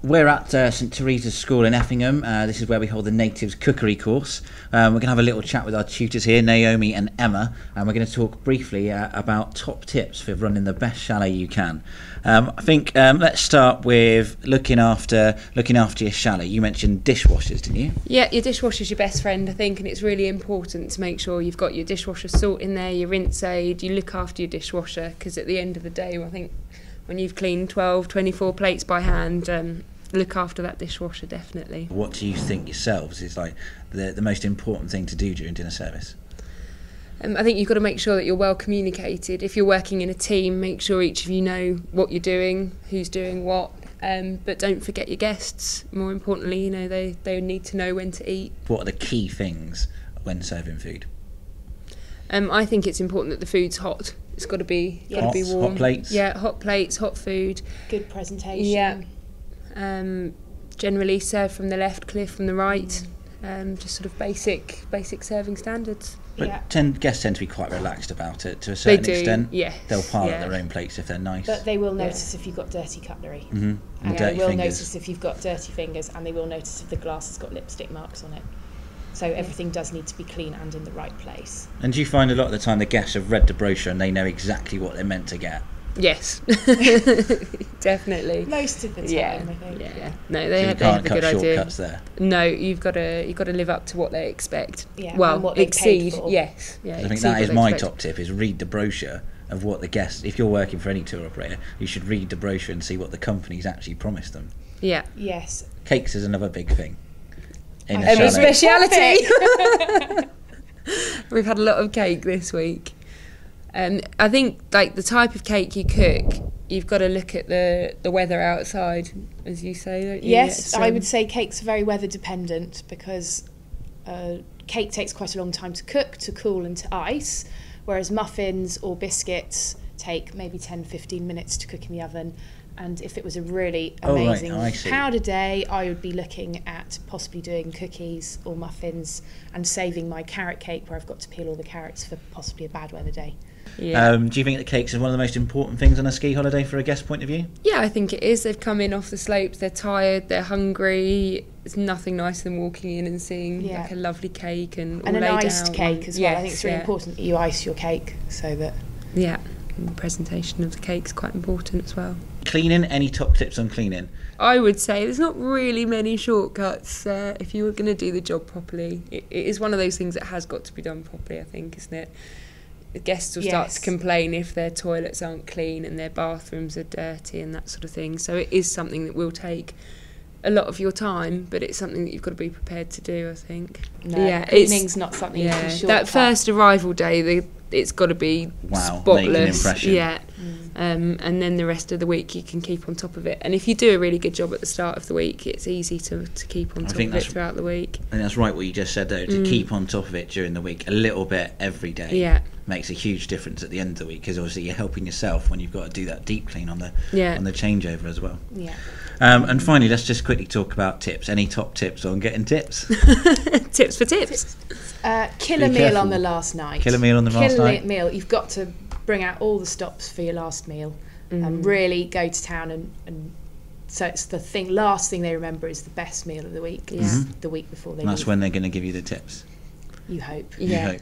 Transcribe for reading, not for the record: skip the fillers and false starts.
We're at St Teresa's School in Effingham. This is where we hold the Natives Cookery course. We're going to have a little chat with our tutors here, Naomi and Emma, and we're going to talk briefly about top tips for running the best chalet you can. I think let's start with looking after your chalet. You mentioned dishwashers, didn't you? Yeah, your dishwasher's your best friend, I think, and it's really important to make sure you've got your dishwasher salt in there, your rinse aid, you look after your dishwasher, because at the end of the day, I think when you've cleaned 12, 24 plates by hand, look after that dishwasher, definitely. What do you think yourselves is like the most important thing to do during dinner service? I think you've got to make sure that you're well communicated. If you're working in a team, make sure each of you know what you're doing, who's doing what, but don't forget your guests. More importantly, you know, they need to know when to eat. What are the key things when serving food? I think it's important that the food's hot. It's got to be warm. Hot plates? Yeah, hot plates, hot food. Good presentation. Yeah. Generally serve from the left, clear from the right. Just sort of basic serving standards. But guests tend to be quite relaxed about it to a certain extent. Yes. They'll pile at their own plates if they're nice. But they will notice if you've got dirty cutlery. Mm-hmm. And they will notice if you've got dirty fingers, and they will notice if the glass has got lipstick marks on it. So everything does need to be clean and in the right place. And do you find a lot of the time the guests have read the brochure and they know exactly what they're meant to get? Yes, definitely. Most of the time, I think. Yeah. No, they have a good idea. Shortcuts there. No, you've got to live up to what they expect. Yeah, well, and what they exceed. paid for. Yes. Yeah. I think that is my top tip: is read the brochure of what the guests. If you're working for any tour operator, you should read the brochure and see what the company's actually promised them. Yeah. Yes. Cakes is another big thing. Every speciality. We've had a lot of cake this week. I think, like, the type of cake you cook, you've got to look at the weather outside, as you say, don't you? Yes, I would say cakes are very weather dependent, because cake takes quite a long time to cook, to cool and to ice, whereas muffins or biscuits take maybe 10-15 minutes to cook in the oven. And if it was a really amazing powder day, I would be looking at possibly doing cookies or muffins and saving my carrot cake, where I've got to peel all the carrots, for possibly a bad weather day. Yeah. Do you think that cakes is one of the most important things on a ski holiday for a guest point of view? Yeah, I think it is. They've come in off the slopes, they're tired, they're hungry. It's nothing nicer than walking in and seeing like a lovely cake and an iced cake as well. I think it's really important that you ice your cake so that... Yeah, and the presentation of the cake's quite important as well. Cleaning, any top tips on cleaning? I would say there's not really many shortcuts if you were going to do the job properly. It is one of those things that has got to be done properly, I think, isn't it? The guests will start to complain if their toilets aren't clean and their bathrooms are dirty and that sort of thing. So it is something that will take a lot of your time, but it's something that you've got to be prepared to do, I think. No, cleaning's not something you can shortcut. That first arrival day, it's got to be spotless. Make an impression. Yeah. And then the rest of the week you can keep on top of it. And if you do a really good job at the start of the week, it's easy to keep on top of it throughout the week. And that's right what you just said, though, to keep on top of it during the week, a little bit every day makes a huge difference at the end of the week, because obviously you're helping yourself when you've got to do that deep clean on the changeover as well. Yeah. And finally, let's just quickly talk about tips. Any top tips on getting tips? Tips for tips. Kill a meal on the last night. Kill a meal on the last night? Kill a meal. You've got to bring out all the stops for your last meal and really go to town and so it's the last thing they remember is the best meal of the week. The week before they leave. That's when they're going to give you the tips. You hope. Yeah. You hope.